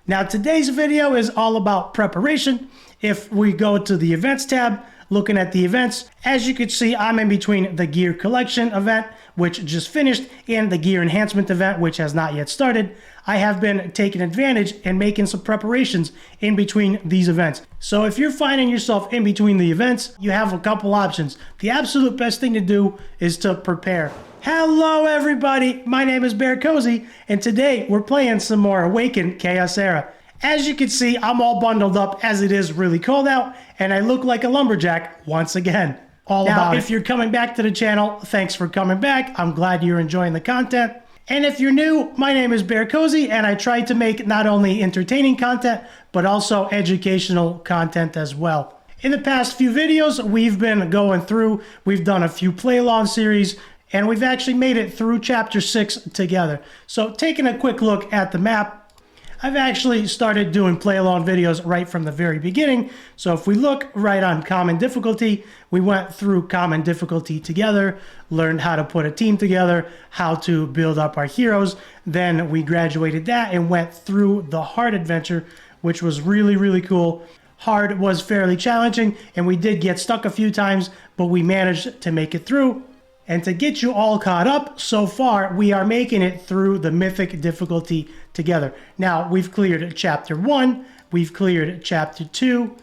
Now today's video is all about preparation. If we go to the events tab, looking at the events, as you can see, I'm in between the gear collection event, which just finished, and the gear enhancement event, which has not yet started. I have been taking advantage and making some preparations in between these events. So if you're finding yourself in between the events, you have a couple options. The absolute best thing to do is to prepare. Hello everybody, my name is BearCozy, and today we're playing some more Awaken Chaos Era. As you can see, I'm all bundled up as it is really cold out, and I look like a lumberjack once again. Now, if you're coming back to the channel, thanks for coming back. I'm glad you're enjoying the content. And if you're new, my name is BearCozy, and I try to make not only entertaining content, but also educational content as well. In the past few videos, we've been going through, we've done a few play-along series, and we've actually made it through Chapter 6 together. So taking a quick look at the map, I've actually started doing play-along videos right from the very beginning. So if we look right on common difficulty, we went through common difficulty together, learned how to put a team together, how to build up our heroes. Then we graduated that and went through the hard adventure, which was really, really cool. Hard was fairly challenging, and we did get stuck a few times, but we managed to make it through. And to get you all caught up, so far, we are making it through the Mythic difficulty together. Now, we've cleared Chapter 1, we've cleared Chapter 2,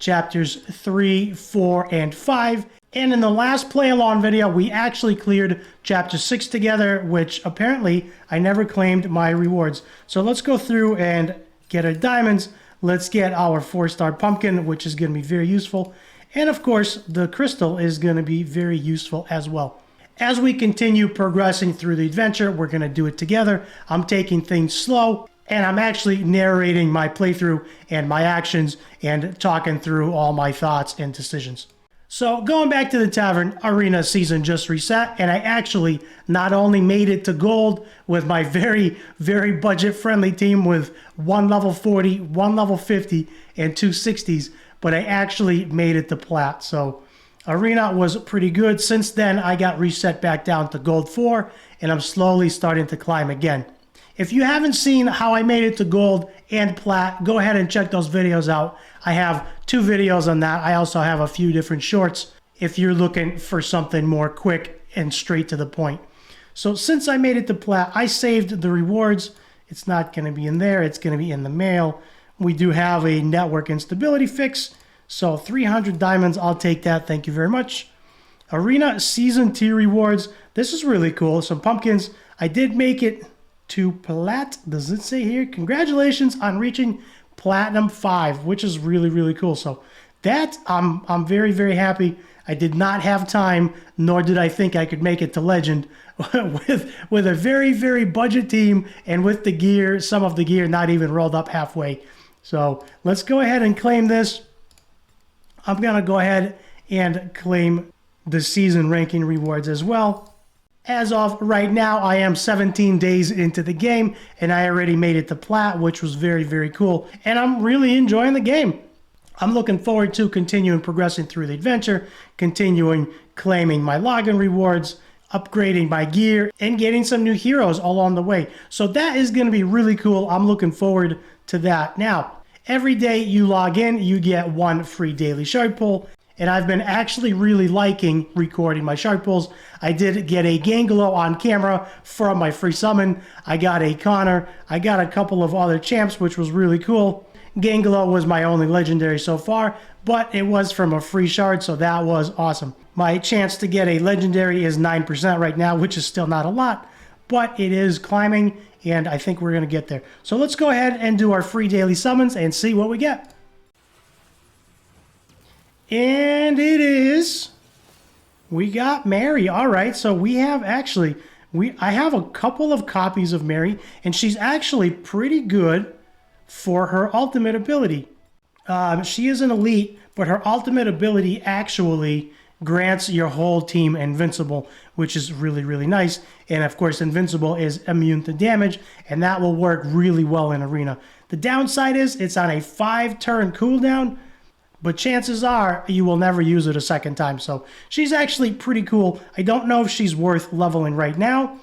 Chapters 3, 4, and 5. And in the last play-along video, we actually cleared Chapter 6 together, which apparently I never claimed my rewards. So let's go through and get our diamonds. Let's get our 4-star pumpkin, which is going to be very useful. And of course, the crystal is going to be very useful as well. As we continue progressing through the adventure, we're going to do it together. I'm taking things slow, and I'm actually narrating my playthrough and my actions and talking through all my thoughts and decisions. So going back to the Tavern, Arena season just reset, and I actually not only made it to gold with my very, very budget-friendly team with 1 level 40, 1 level 50, and 2 60s, but I actually made it to plat. So Arena was pretty good. Since then, I got reset back down to gold 4, and I'm slowly starting to climb again. If you haven't seen how I made it to gold and plat, go ahead and check those videos out. I have 2 videos on that. I also have a few different shorts if you're looking for something more quick and straight to the point. So since I made it to plat, I saved the rewards. It's not going to be in there. It's going to be in the mail. We do have a network instability fix. So 300 diamonds, I'll take that. Thank you very much. Arena Season 2 rewards. This is really cool. Some pumpkins. I did make it to plat. Does it say here? Congratulations on reaching Platinum 5, which is really, really cool. So that, I'm very, very happy. I did not have time, nor did I think I could make it to Legend with a very, very budget team and with the gear, some of the gear not even rolled up halfway. So let's go ahead and claim this. I'm going to go ahead and claim the season ranking rewards as well. As of right now, I am 17 days into the game, and I already made it to plat, which was very, very cool. And I'm really enjoying the game. I'm looking forward to continuing progressing through the adventure, continuing claiming my login rewards, upgrading my gear, and getting some new heroes along the way. So that is going to be really cool. I'm looking forward to that. Now, every day you log in, you get 1 free daily shard pull, and I've been actually really liking recording my shard pulls. I did get a Gangelo on camera from my free summon. I got a Connor. I got a couple of other champs, which was really cool. Gangelo was my only legendary so far, but it was from a free shard, so that was awesome. My chance to get a legendary is 9% right now, which is still not a lot, but it is climbing, and I think we're going to get there. So let's go ahead and do our free daily summons and see what we get. And it is, we got Mary. All right, so we have actually, I have a couple of copies of Mary, and she's actually pretty good for her ultimate ability. She is an elite, but her ultimate ability actually grants your whole team invincible, which is really, really nice. And of course, invincible is immune to damage, and that will work really well in Arena. The downside is it's on a 5-turn cooldown, but chances are you will never use it a second time. So she's actually pretty cool. I don't know if she's worth leveling right now.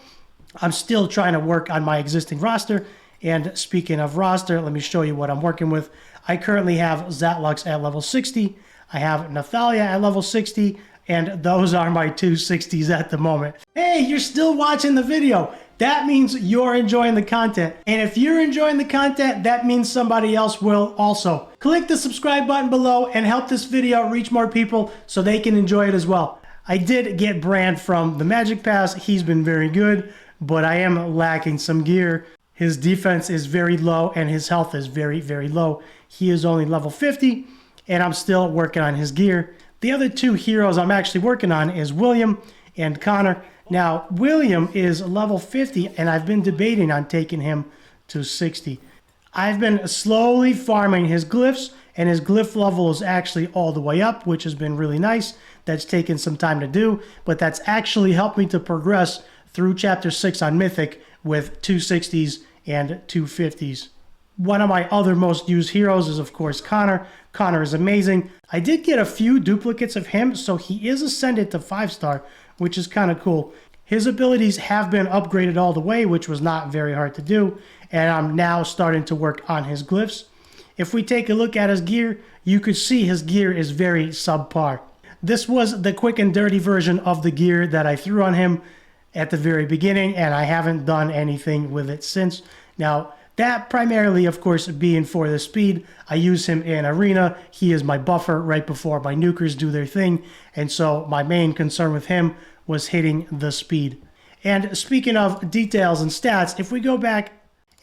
I'm still trying to work on my existing roster, And speaking of roster, let me show you what I'm working with. I currently have Zatlux at level 60. I have Nathalia at level 60. And those are my 260s at the moment. Hey, you're still watching the video. That means you're enjoying the content. And if you're enjoying the content, that means somebody else will also. Click the subscribe button below and help this video reach more people so they can enjoy it as well. I did get Brand from the Magic Pass. He's been very good, but I am lacking some gear. His defense is very low and his health is very, very low. He is only level 50 and I'm still working on his gear. The other two heroes I'm actually working on is William and Connor. Now, William is level 50 and I've been debating on taking him to 60. I've been slowly farming his glyphs and his glyph level is actually all the way up, which has been really nice. That's taken some time to do, but that's actually helped me to progress through Chapter 6 on Mythic with 260s and 250s. One of my other most used heroes is, of course, Connor. Connor is amazing. I did get a few duplicates of him, so he is ascended to 5-star, which is kind of cool. His abilities have been upgraded all the way, which was not very hard to do, and I'm now starting to work on his glyphs. If we take a look at his gear, you could see his gear is very subpar. This was the quick and dirty version of the gear that I threw on him at the very beginning, and I haven't done anything with it since. Now, that primarily, of course, being for the speed. I use him in Arena. He is my buffer right before my nukers do their thing, and so my main concern with him was hitting the speed. And speaking of details and stats, if we go back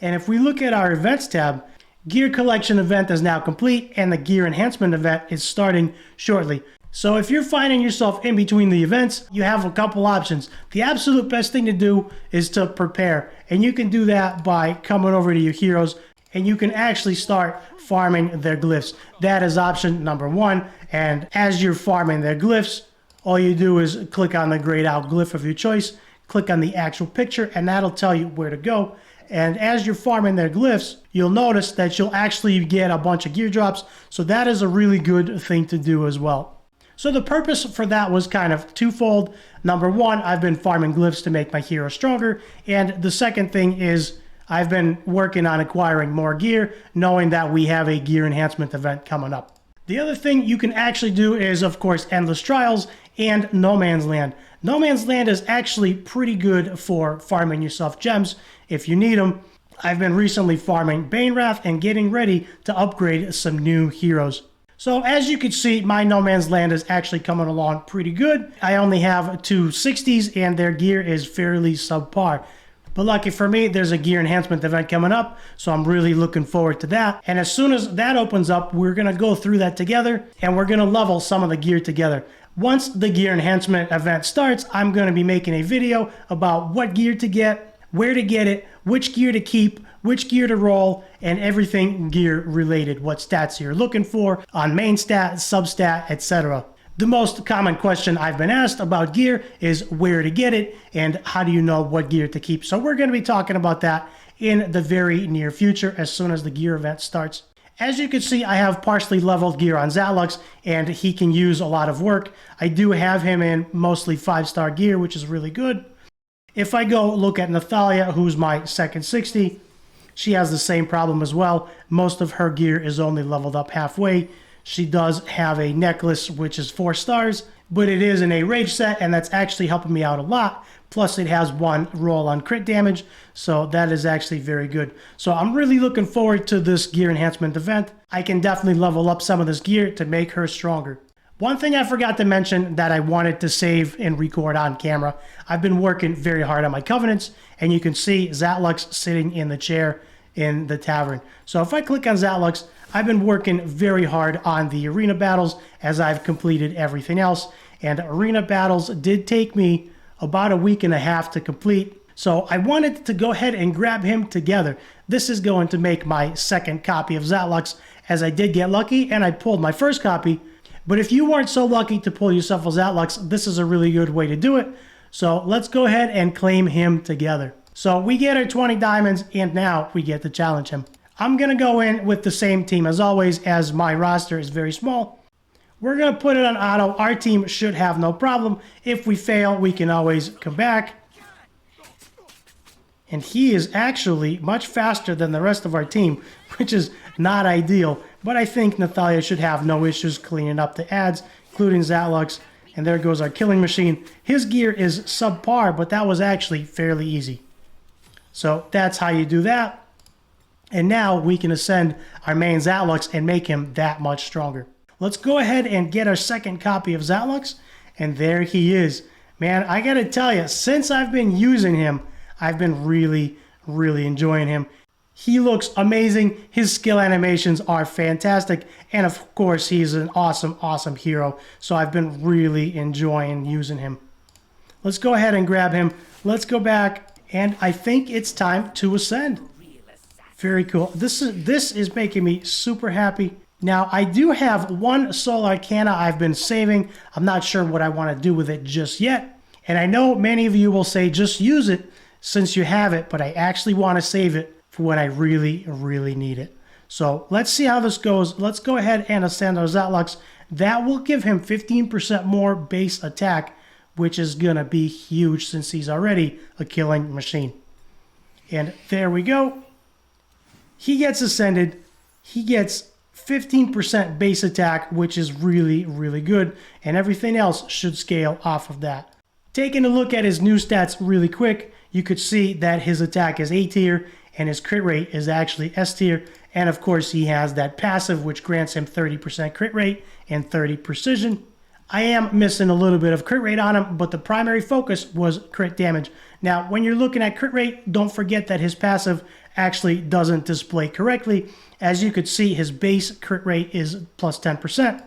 and if we look at our events tab, Gear Collection event is now complete and the Gear Enhancement event is starting shortly. So if you're finding yourself in between the events, you have a couple options. The absolute best thing to do is to prepare. And you can do that by coming over to your heroes and you can actually start farming their glyphs. That is option number one. And as you're farming their glyphs, all you do is click on the grayed out glyph of your choice, click on the actual picture, and that'll tell you where to go. And as you're farming their glyphs, you'll notice that you'll actually get a bunch of gear drops. So that is a really good thing to do as well. So the purpose for that was kind of twofold. Number one, I've been farming glyphs to make my hero stronger. And the second thing is I've been working on acquiring more gear, knowing that we have a gear enhancement event coming up. The other thing you can actually do is, of course, Endless Trials and No Man's Land. No Man's Land is actually pretty good for farming yourself gems if you need them. I've been recently farming Banewrath and getting ready to upgrade some new heroes. So as you can see, my No Man's Land is actually coming along pretty good. I only have 260s and their gear is fairly subpar. But lucky for me, there's a gear enhancement event coming up, so I'm really looking forward to that. And as soon as that opens up, we're going to go through that together and we're going to level some of the gear together. Once the gear enhancement event starts, I'm going to be making a video about what gear to get, where to get it, which gear to keep, which gear to roll, and everything gear related, what stats you're looking for on main stat, substat, etc. The most common question I've been asked about gear is where to get it and how do you know what gear to keep. So we're going to be talking about that in the very near future as soon as the gear event starts. As you can see, I have partially leveled gear on Zatlux and he can use a lot of work. I do have him in mostly 5-star gear, which is really good. If I go look at Nathalia, who's my second 60, she has the same problem as well. Most of her gear is only leveled up halfway. She does have a necklace, which is 4 stars, but it is in a rage set, and that's actually helping me out a lot. Plus, it has 1 roll on crit damage, so that is actually very good. So I'm really looking forward to this gear enhancement event. I can definitely level up some of this gear to make her stronger. One thing I forgot to mention that I wanted to save and record on camera. I've been working very hard on my covenants, and you can see Zatlux sitting in the chair in the tavern. So if I click on Zatlux, I've been working very hard on the arena battles as I've completed everything else. And arena battles did take me about a week and a half to complete. So I wanted to go ahead and grab him together. This is going to make my second copy of Zatlux, as I did get lucky and I pulled my first copy. But if you weren't so lucky to pull yourself a Zatlux, this is a really good way to do it. So let's go ahead and claim him together. So we get our 20 diamonds and now we get to challenge him. I'm going to go in with the same team as always, as my roster is very small. We're going to put it on auto. Our team should have no problem. If we fail, we can always come back. And he is actually much faster than the rest of our team, which is not ideal. But I think Natalia should have no issues cleaning up the ads, including Zatlux. And there goes our killing machine. His gear is subpar, but that was actually fairly easy. So that's how you do that. And now we can ascend our main Zatlux and make him that much stronger. Let's go ahead and get our second copy of Zatlux. And there he is. Man, I gotta tell you, since I've been using him, I've been really enjoying him. He looks amazing. His skill animations are fantastic. And of course, he's an awesome hero. So I've been really enjoying using him. Let's go ahead and grab him. Let's go back. And I think it's time to ascend. Very cool. This is making me super happy. Now, I do have one Soul Arcana I've been saving. I'm not sure what I want to do with it just yet. And I know many of you will say, just use it since you have it. But I actually want to save it for when I really need it. So let's see how this goes. Let's go ahead and ascend our Zatlux. That will give him 15% more base attack, which is going to be huge since he's already a killing machine. And there we go. He gets ascended. He gets 15% base attack, which is really good. And everything else should scale off of that. Taking a look at his new stats really quick, you could see that his attack is A tier and his crit rate is actually S tier. And of course, he has that passive, which grants him 30% crit rate and 30 precision. I am missing a little bit of crit rate on him, but the primary focus was crit damage. Now, when you're looking at crit rate, don't forget that his passive actually doesn't display correctly. As you could see, his base crit rate is plus 10%.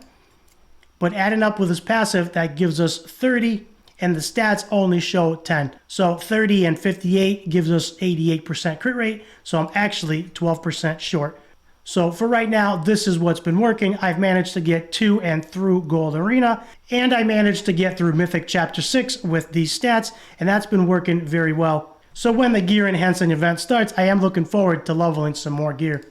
But adding up with his passive, that gives us 30, and the stats only show 10. So 30 and 58 gives us 88% crit rate, so I'm actually 12% short. So for right now, this is what's been working. I've managed to get to and through Gold Arena, and I managed to get through Mythic Chapter 6 with these stats, and that's been working very well. So when the gear enhancing event starts, I am looking forward to leveling some more gear.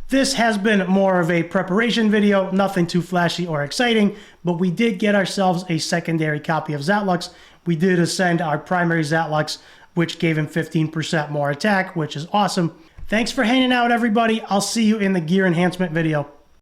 This has been more of a preparation video, nothing too flashy or exciting, but we did get ourselves a secondary copy of Zatlux. We did ascend our primary Zatlux, which gave him 15% more attack, which is awesome. Thanks for hanging out, everybody. I'll see you in the gear enhancement video.